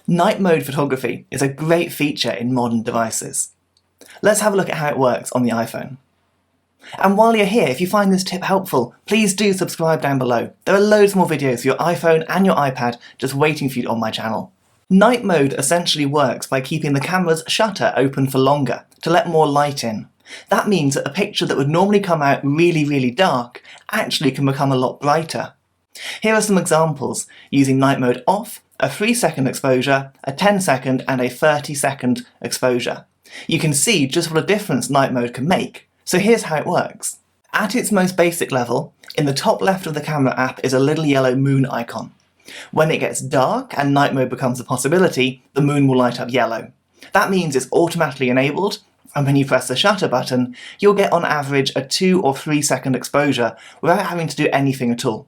Night mode photography is a great feature in modern devices. Let's have a look at how it works on the iPhone. And while you're here, if you find this tip helpful, please do subscribe down below. There are loads more videos for your iPhone and your iPad just waiting for you on my channel. Night mode essentially works by keeping the camera's shutter open for longer, to let more light in. That means that a picture that would normally come out really dark actually can become a lot brighter. Here are some examples using night mode off, a 3-second exposure, a 10-second and a 30-second exposure. You can see just what a difference night mode can make. So here's how it works. At its most basic level, in the top left of the camera app is a little yellow moon icon. When it gets dark and night mode becomes a possibility, the moon will light up yellow. That means it's automatically enabled, and when you press the shutter button, you'll get on average a 2 or 3-second exposure without having to do anything at all.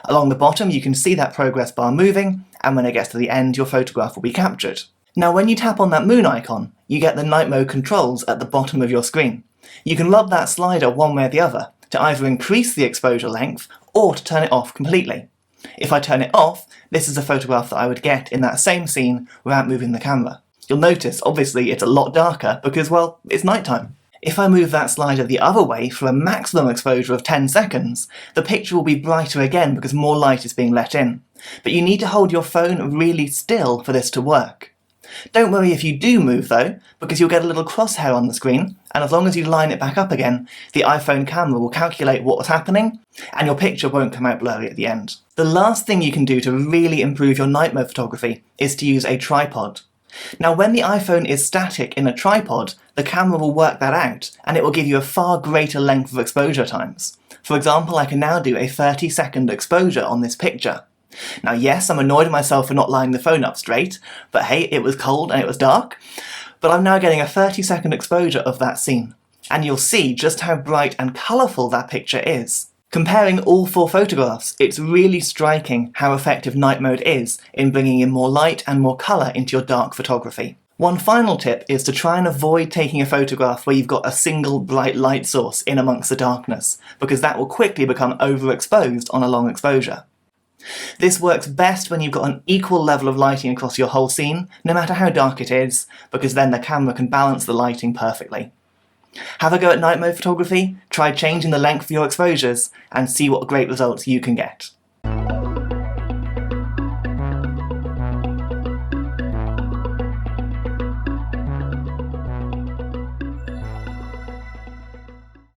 Along the bottom you can see that progress bar moving, and when it gets to the end your photograph will be captured. Now when you tap on that moon icon, you get the night mode controls at the bottom of your screen. You can lob that slider one way or the other to either increase the exposure length or to turn it off completely. If I turn it off, this is a photograph that I would get in that same scene without moving the camera. You'll notice obviously it's a lot darker because, well, it's nighttime. If I move that slider the other way for a maximum exposure of 10 seconds, the picture will be brighter again because more light is being let in. But you need to hold your phone really still for this to work. Don't worry if you do move though, because you'll get a little crosshair on the screen, and as long as you line it back up again, the iPhone camera will calculate what was happening, and your picture won't come out blurry at the end. The last thing you can do to really improve your night mode photography is to use a tripod. Now when the iPhone is static in a tripod, the camera will work that out, and it will give you a far greater length of exposure times. For example, I can now do a 30-second exposure on this picture. Now yes, I'm annoyed at myself for not lining the phone up straight, but hey, it was cold and it was dark. But I'm now getting a 30-second exposure of that scene, and you'll see just how bright and colourful that picture is. Comparing all 4 photographs, it's really striking how effective night mode is in bringing in more light and more colour into your dark photography. One final tip is to try and avoid taking a photograph where you've got a single bright light source in amongst the darkness, because that will quickly become overexposed on a long exposure. This works best when you've got an equal level of lighting across your whole scene, no matter how dark it is, because then the camera can balance the lighting perfectly. Have a go at night mode photography, try changing the length of your exposures, and see what great results you can get.